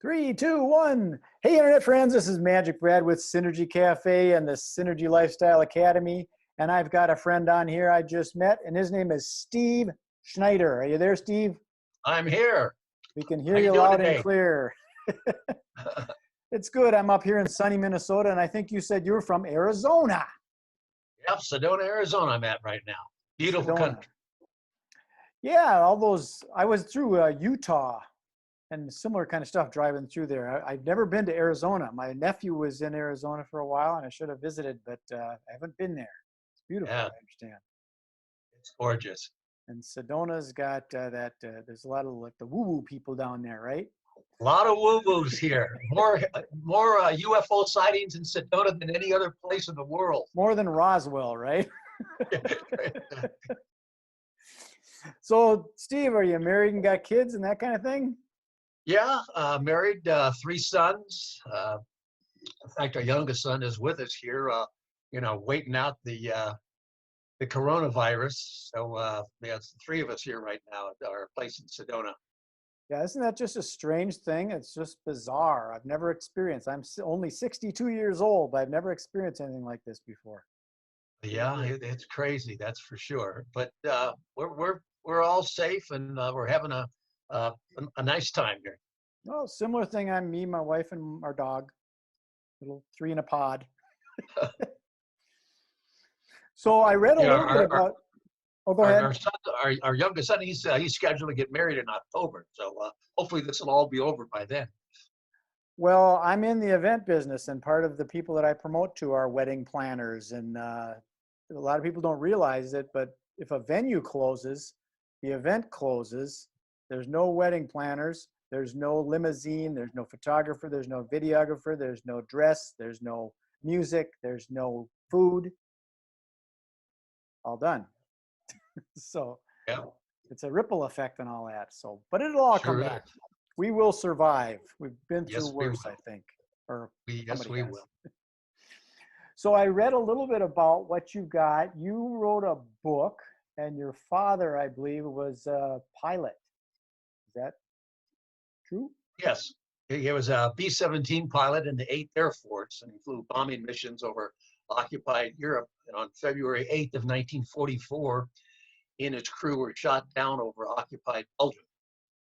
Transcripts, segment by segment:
Three, two, one. Hey, Internet friends, this is Magic Brad with SynergyCafe and the Synergy Lifestyle Academy. And I've got a friend on here I just met, and his name is Steve Snyder. Are you there, Steve? I'm here. We can hear How you doing loud today? and clear. It's good. I'm up here in sunny Minnesota, and I think you said you were from Arizona. Yep, Sedona, Arizona I'm at right now. Beautiful Sedona. country. Yeah, all those. I was through Utah and similar kind of stuff driving through there. I've never been to Arizona. My nephew was in Arizona for a while, and I should have visited, but I haven't been there. It's beautiful, Yeah, I understand. it's gorgeous. And Sedona's got there's a lot of like the woo-woo people down there, right? A lot of woo-woos here. More UFO sightings in Sedona than any other place in the world. More than Roswell, right? So, Steve, are you married and got kids and that kind of thing? Yeah, married, 3 sons. In fact, our youngest son is with us here, waiting out the coronavirus. So it's the 3 of us here right now at our place in Sedona. Yeah, isn't that just a strange thing? It's just bizarre. I've never experienced. Only 62 years old, but I've never experienced anything like this before. Yeah, it's crazy, that's for sure. But we're all safe, and we're having a nice time here. Oh, similar thing. I'm me, my wife, and our dog, little 3 in a pod. So I read a little bit about. Oh, go ahead. Our son, our youngest son, he's scheduled to get married in October. So hopefully this will all be over by then. Well, I'm in the event business, and part of the people that I promote to are wedding planners. And a lot of people don't realize it, but if a venue closes, the event closes. There's no wedding planners. There's no limousine. There's no photographer. There's no videographer. There's no dress. There's no music. There's no food. All done. So Yeah, it's a ripple effect and all that. So, but it'll all come sure back. is. We will survive. We've been through Yes, we worse, will. I think. Or Yes, somebody we has. will. So I read a little bit about what you got. You wrote a book, and your father, I believe, was a pilot. Is that true? Yes, he was a B-17 pilot in the 8th Air Force, and he flew bombing missions over occupied Europe. And on February 8th of 1944, he and his crew were shot down over occupied Belgium.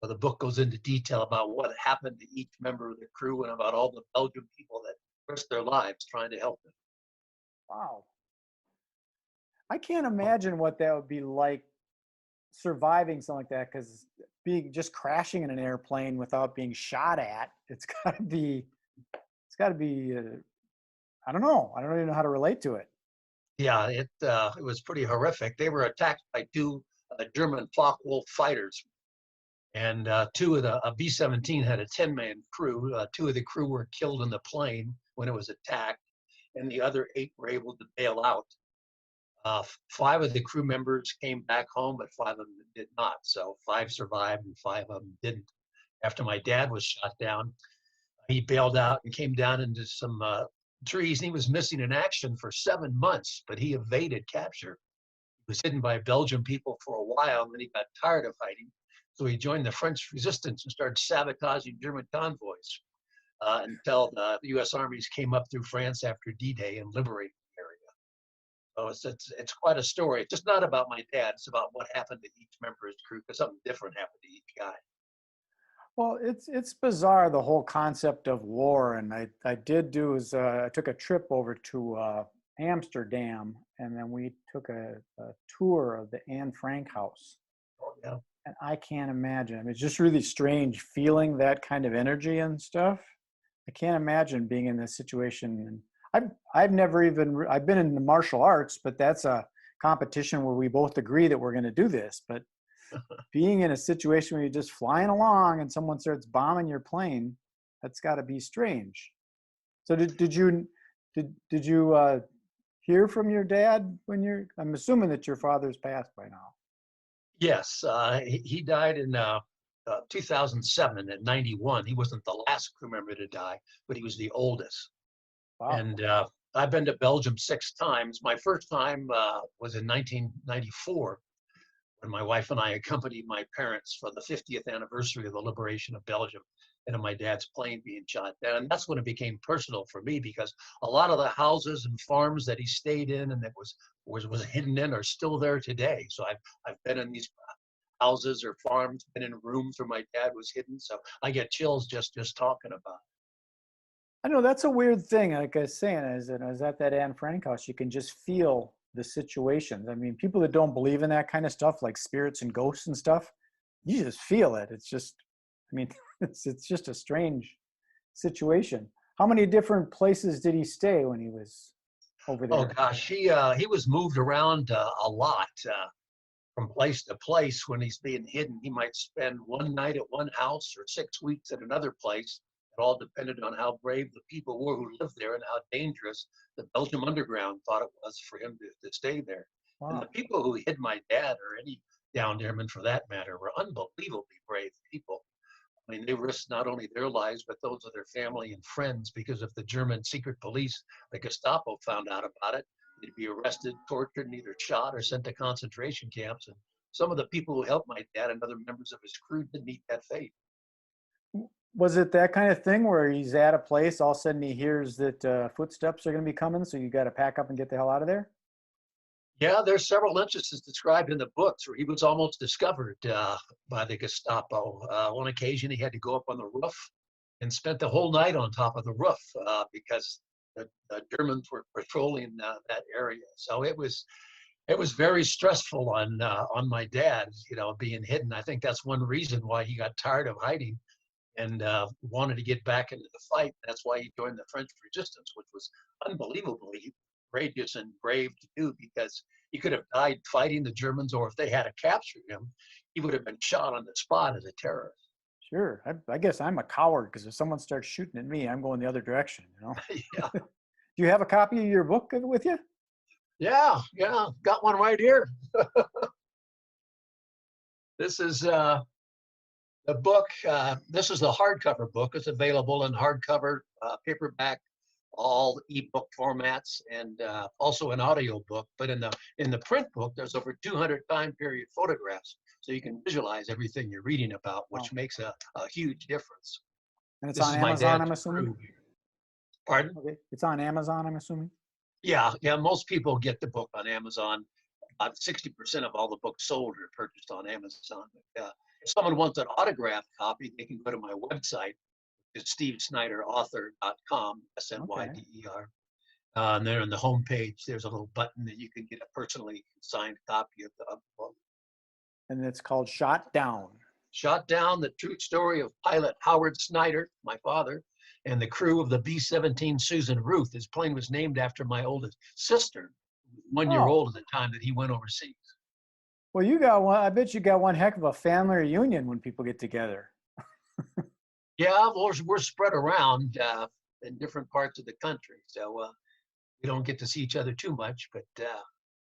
So the book goes into detail about what happened to each member of the crew and about all the Belgian people that risked their lives trying to help them. Wow. I can't imagine what that would be like surviving something like that, because being just crashing in an airplane without being shot at, it's got to be, I don't know. I don't even know how to relate to it. Yeah, it was pretty horrific. They were attacked by 2 German Focke-Wulf fighters, and a B-17 had a 10-man crew. 2 of the crew were killed in the plane when it was attacked, and the other 8 were able to bail out. 5 of the crew members came back home, but 5 of them did not. So 5 survived and 5 of them didn't. After my dad was shot down, he bailed out and came down into some trees, and he was missing in action for 7 months, but he evaded capture. He was hidden by Belgian people for a while, and then he got tired of hiding. So he joined the French resistance and started sabotaging German convoys until the U.S. armies came up through France after D-Day and liberated the area. So it's quite a story. It's just not about my dad. It's about what happened to each member of his crew, because something different happened to each guy. Well, it's bizarre, the whole concept of war. And I took a trip over to Amsterdam, and then we took a tour of the Anne Frank house. Oh, yeah. And I can't imagine. I mean, it's just really strange feeling that kind of energy and stuff. I can't imagine being in this situation. And I've been in the martial arts, but that's a competition where we both agree that we're going to do this. But being in a situation where you're just flying along and someone starts bombing your plane, that's got to be strange. So did you hear from your dad I'm assuming that your father's passed by now. Yes, he died in 2007 at 91. He wasn't the last crew member to die, but he was the oldest. Wow. And I've been to Belgium 6 times. My first time was in 1994, when my wife and I accompanied my parents for the 50th anniversary of the liberation of Belgium and of my dad's plane being shot down. And that's when it became personal for me, because a lot of the houses and farms that he stayed in and that was hidden in are still there today. So I've been in these houses or farms, been in rooms where my dad was hidden. So I get chills just talking about it. I know that's a weird thing. Like I was saying, as I was at that Anne Frank house, you can just feel the situations. I mean, people that don't believe in that kind of stuff, like spirits and ghosts and stuff, you just feel it. It's just, I mean, it's just a strange situation. How many different places did he stay when he was over Oh there? gosh, he was moved around a lot. From place to place when he's being hidden. He might spend one night at one house or 6 weeks at another place. It all depended on how brave the people were who lived there and how dangerous the Belgium underground thought it was for him to stay there. And the Wow. people who hid my dad, or any down airman for that matter, were unbelievably brave people. I mean, they risked not only their lives, but those of their family and friends, because if the German secret police, the Gestapo, found out about it, they'd be arrested, tortured, and either shot or sent to concentration camps. And some of the people who helped my dad and other members of his crew did meet that fate. Was it that kind of thing where he's at a place, all of a sudden he hears that footsteps are going to be coming, so you got to pack up and get the hell out of there? Yeah, there's several instances described in the books where he was almost discovered by the Gestapo. One occasion, he had to go up on the roof and spent the whole night on top of the roof because the Germans were patrolling that area. So it was very stressful on my dad, being hidden. I think that's one reason why he got tired of hiding and wanted to get back into the fight. That's why he joined the French resistance, which was unbelievably courageous and brave to do, because he could have died fighting the Germans, or if they had captured him, he would have been shot on the spot as a terrorist. Sure. I guess I'm a coward because if someone starts shooting at me, I'm going the other direction, Yeah, Do you have a copy of your book with you? yeah, got one right here. This is the book. This is the hardcover book. It's available in hardcover, paperback, all ebook formats, and also an audio book. But in the print book, there's over 200 time period photographs, so you can visualize everything you're reading about, which Oh. makes a huge difference. And it's This on is my Amazon, dad's I'm assuming? crew. Pardon? Okay. It's on Amazon, I'm assuming? Yeah. Most people get the book on Amazon. About 60% of all the books sold are purchased on Amazon. But, if someone wants an autographed copy, they can go to my website. It's stevesnyderauthor.com, Okay. SNYDER. And there on the homepage, there's a little button that you can get a personally signed copy of the book. And it's called Shot Down. Shot Down: The True Story of Pilot Howard Snyder, my father, and the crew of the B-17 Susan Ruth. His plane was named after my oldest sister, 1 year Oh, old at the time that he went overseas. well, you got one. I bet you got one heck of a family reunion when people get together. Yeah, we're spread around in different parts of the country, so we don't get to see each other too much, but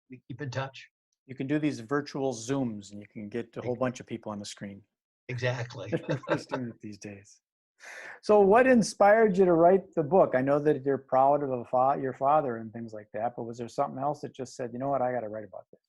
we keep in touch. You can do these virtual Zooms and you can get a whole bunch of people on the screen. Exactly. Everybody's doing it these days. So what inspired you to write the book? I know that you're proud of your father and things like that, but was there something else that just said, you know what, I got to write about this?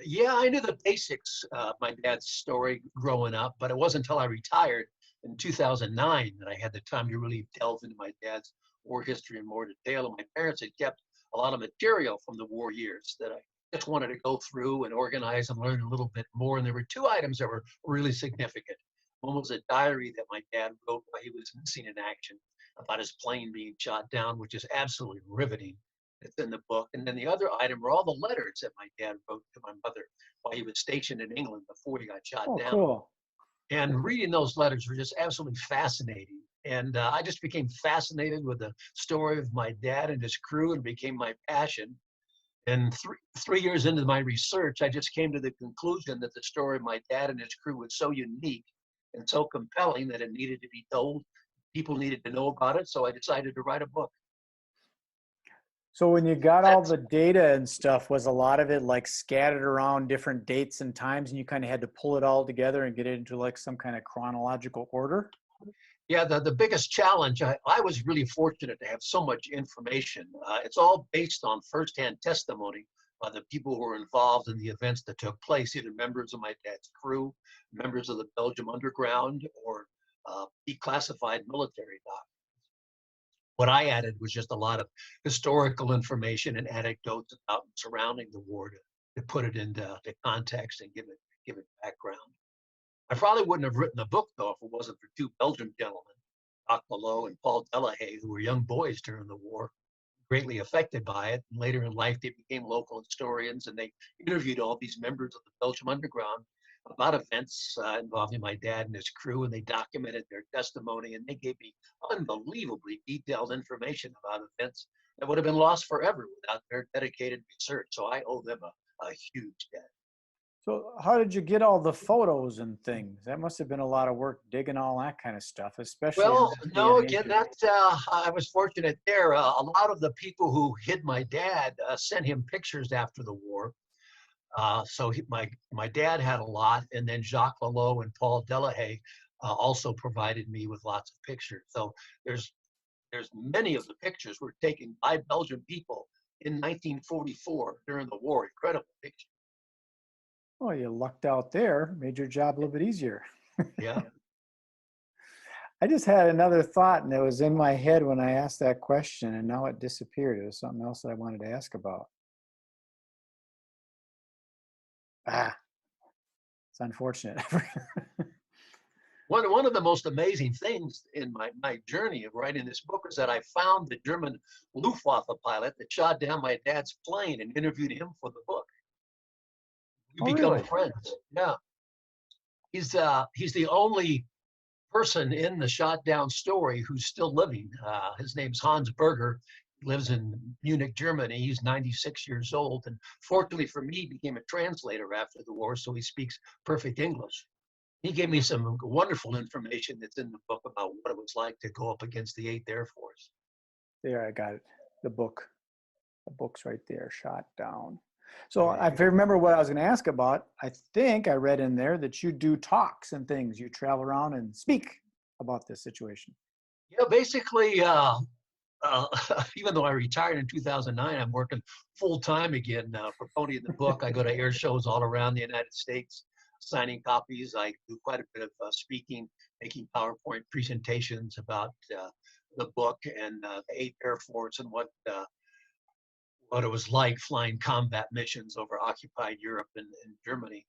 Yeah, I knew the basics of my dad's story growing up, but it wasn't until I retired in 2009 that I had the time to really delve into my dad's war history in more detail. And my parents had kept a lot of material from the war years that I just wanted to go through and organize and learn a little bit more. And there were two items that were really significant. One was a diary that my dad wrote while he was missing in action about his plane being shot down, which is absolutely riveting. It's in the book. And then the other item were all the letters that my dad wrote to my mother while he was stationed in England before he got shot Oh, down. cool. And reading those letters were just absolutely fascinating. And I just became fascinated with the story of my dad and his crew, and became my passion. And three years into my research, I just came to the conclusion that the story of my dad and his crew was so unique and so compelling that it needed to be told. People needed to know about it. So I decided to write a book. So when you got all That's the data and stuff, was a lot of it like scattered around different dates and times and you kind of had to pull it all together and get it into like some kind of chronological order? Yeah, the biggest challenge, I was really fortunate to have so much information. It's all based on firsthand testimony the people who were involved in the events that took place, either members of my dad's crew, members of the Belgium underground, or declassified military documents. What I added was just a lot of historical information and anecdotes about and surrounding the war to put it into context and give it background. I probably wouldn't have written the book, though, if it wasn't for two Belgian gentlemen, Jacques Malot and Paul Delahaye, who were young boys during the war, greatly affected by it. And later in life, they became local historians, and they interviewed all these members of the Belgium underground about events involving my dad and his crew, and they documented their testimony, and they gave me unbelievably detailed information about events that would have been lost forever without their dedicated research. So I owe them a huge debt. So how did you get all the photos and things? That must have been a lot of work digging all that kind of stuff, especially. Well, no, again, I was fortunate there. A lot of the people who hid my dad sent him pictures after the war. So my dad had a lot, and then Jacques Malot and Paul Delahaye also provided me with lots of pictures. So there's many of the pictures were taken by Belgian people in 1944 during the war. Incredible pictures. Oh, you lucked out there. Made your job a little bit easier. Yeah. I just had another thought, and it was in my head when I asked that question, and now it disappeared. It was something else that I wanted to ask about. It's unfortunate. One of the most amazing things in my journey of writing this book is that I found the German Luftwaffe pilot that shot down my dad's plane and interviewed him for the book. We become really? friends. Yeah. He's the only person in the shot down story who's still living. His name's Hans Berger. He lives in Munich, Germany. He's 96 years old. And fortunately for me, he became a translator after the war, so he speaks perfect English. He gave me some wonderful information that's in the book about what it was like to go up against the 8th Air Force. There, I got it. The book. The book's right there, shot down. So if I remember what I was going to ask about, I think I read in there that you do talks and things. You travel around and speak about this situation. Yeah, basically, even though I retired in 2009, I'm working full time again promoting the book. I go to air shows all around the United States, signing copies. I do quite a bit of speaking, making PowerPoint presentations about the book and the 8th Air Force and what it was like flying combat missions over occupied Europe and Germany.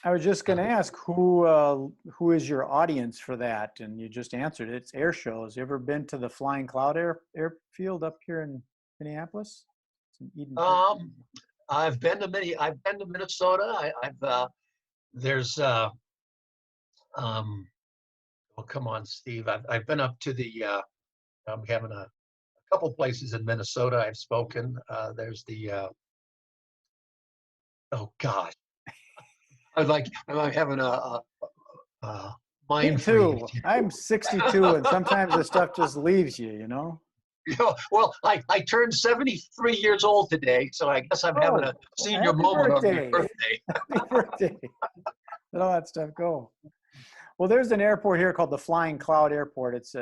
I was just going to ask who is your audience for that, and you just answered it. It's air shows. You ever been to the Flying Cloud airfield up here in Minneapolis? It's in Eden. I've been to many. I've been to Minnesota. There's oh, come on, Steve. I've been up to the. I'm having a couple places in Minnesota I've spoken. There's the. Oh gosh. I'm having a mind Me too. freeze. I'm 62, and sometimes the stuff just leaves you, you know? Well, I turned 73 years old today, so I guess I'm having a senior moment on my birthday. Happy birthday. Let all that stuff go. Well, there's an airport here called the Flying Cloud Airport. It's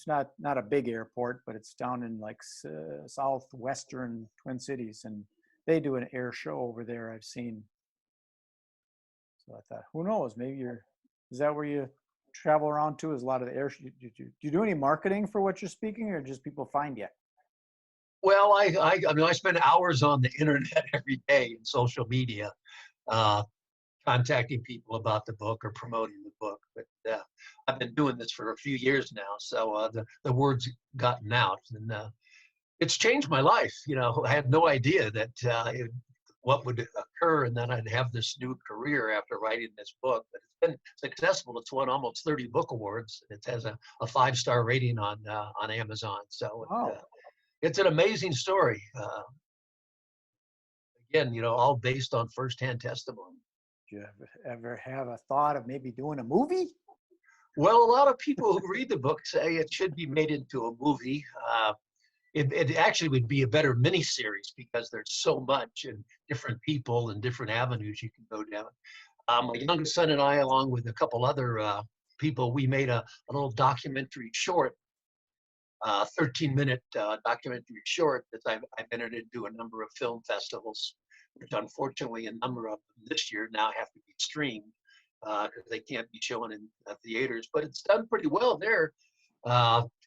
not a big airport, but it's down in like southwestern Twin Cities, and they do an air show over there. I've seen. So I thought, who knows? Maybe is that where you travel around to? Is a lot of the air? Do you do any marketing for what you're speaking, or just people find you? Well, I mean, I spend hours on the internet every day in social media, contacting people about the book or promoting the book. But I've been doing this for a few years now, so the word's gotten out, and it's changed my life. You know, I had no idea that what would occur, and then I'd have this new career after writing this book. But it's been successful. It's won almost 30 book awards. It has a 5-star rating on Amazon. So Wow. it's an amazing story. Again, you know, all based on firsthand testimony. Do you ever have a thought of maybe doing a movie? Well, a lot of people who read the book say it should be made into a movie. It actually would be a better miniseries because there's so much and different people and different avenues you can go down. My youngest son and I, along with a couple other people, we made a little documentary short 13-minute documentary short that I've entered into a number of film festivals, which unfortunately a number of them this year now have to be streamed because they can't be shown in theaters. But it's done pretty well there.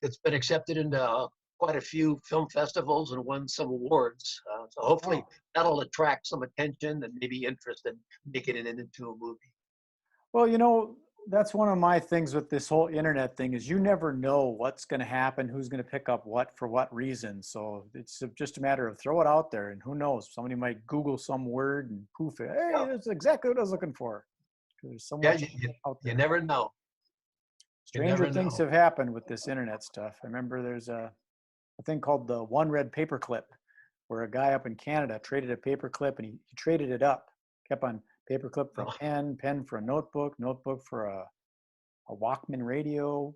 It's been accepted into quite a few film festivals and won some awards. So hopefully that'll attract some attention and maybe interest in making it into a movie. Well, you know, that's one of my things with this whole internet thing is you never know what's going to happen, who's going to pick up what for what reason. So it's just a matter of throw it out there, and who knows? Somebody might Google some word and poof it. Hey, that's exactly what I was looking for. Because there's so much out there. You never know. Stranger things have happened with this internet stuff. I remember there's a thing called the one red paperclip, where a guy up in Canada traded a paperclip and he traded it up, kept on paperclip for a pen for a notebook for a Walkman radio,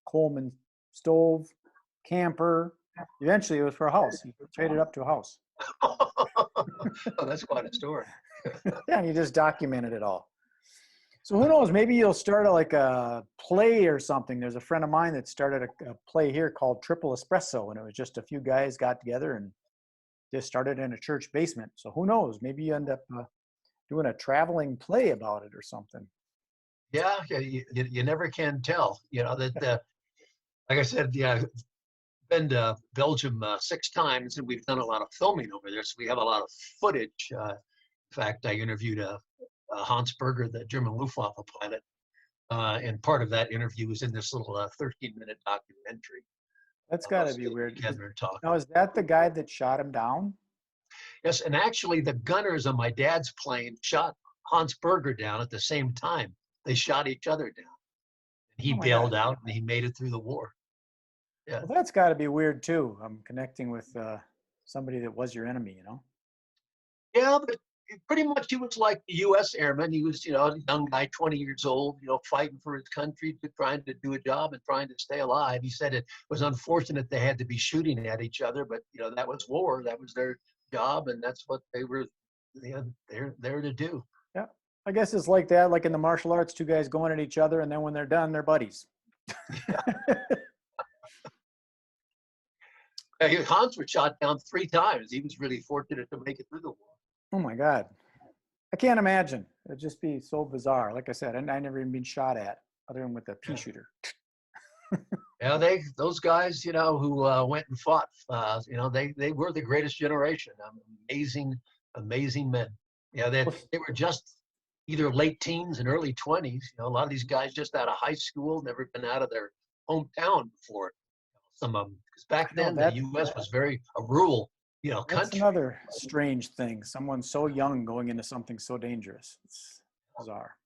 Coleman stove, camper. Eventually it was for a house. He traded up to a house. Oh, that's quite a story. Yeah, and he just documented it all. So who knows, maybe you'll start a play or something. There's a friend of mine that started a play here called Triple Espresso, and it was just a few guys got together and just started in a church basement. So who knows, maybe you end up doing a traveling play about it or something. Yeah, you never can tell. You know, that, like I said, yeah, been to Belgium 6 times, and we've done a lot of filming over there. So we have a lot of footage. In fact, I interviewed Hans Berger, the German Luftwaffe pilot, and part of that interview was in this little 13-minute documentary. That's got to be weird. Talking. Now, is that the guy that shot him down? Yes, and actually the gunners on my dad's plane shot Hans Berger down at the same time. They shot each other down. And he bailed out and he made it through the war. Yeah. Well, that's got to be weird too. I'm connecting with somebody that was your enemy, you know? Yeah, but pretty much he was like a U.S. airman. He was, you know, a young guy, 20 years old, you know, fighting for his country, trying to do a job and trying to stay alive. He said it was unfortunate they had to be shooting at each other, but, you know, that was war. That was their job, and that's what they were they're there to do. Yeah, I guess it's like that, like in the martial arts, 2 guys going at each other, and then when they're done, they're buddies. Yeah, Hans was shot down 3 times. He was really fortunate to make it through the war. Oh my God, I can't imagine. It'd just be so bizarre. Like I said, I never even been shot at, other than with a pea shooter. Yeah, those guys, you know, who went and fought, you know, they were the greatest generation. Amazing men. Yeah, they were just either late teens and early 20s. You know, a lot of these guys just out of high school, never been out of their hometown before. Some of them, because back then the U.S. was a rural, you know, country. That's another strange thing. Someone so young going into something so dangerous. It's bizarre.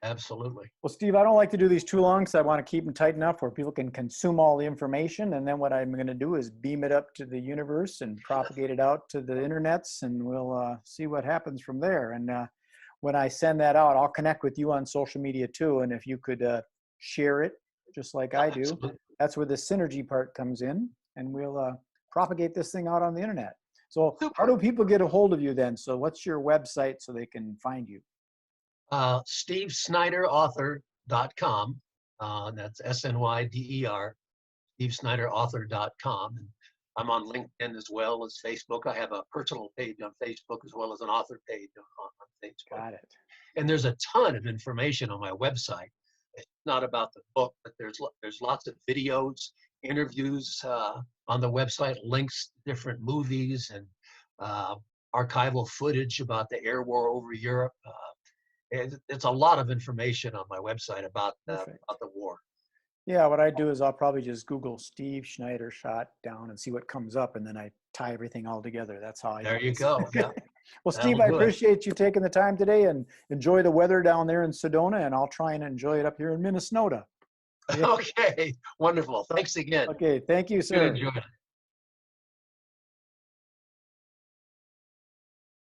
Absolutely. Well, Steve, I don't like to do these too long because I want to keep them tight enough where people can consume all the information. And then what I'm going to do is beam it up to the universe and propagate it out to the internets, and we'll see what happens from there. And when I send that out, I'll connect with you on social media too. And if you could share it just like I do, Absolutely. That's where the synergy part comes in, and we'll propagate this thing out on the internet. So how do people get a hold of you then? So what's your website so they can find you? SteveSnyderAuthor.com. That's SNYDER, SteveSnyderAuthor.com. And I'm on LinkedIn as well as Facebook. I have a personal page on Facebook as well as an author page on Facebook. Got it. And there's a ton of information on my website. It's not about the book, but there's lots of videos, interviews on the website, links to different movies, and archival footage about the air war over Europe. It's a lot of information on my website about the war. Yeah, what I do is I'll probably just Google Steve Snyder shot down and see what comes up, and then I tie everything all together. That's how I do it. There you go. Yeah. Well, Steve, I appreciate you taking the time today, and enjoy the weather down there in Sedona, and I'll try and enjoy it up here in Minnesota. Okay, wonderful. Thanks again. Okay, thank you, sir. Good, enjoy it.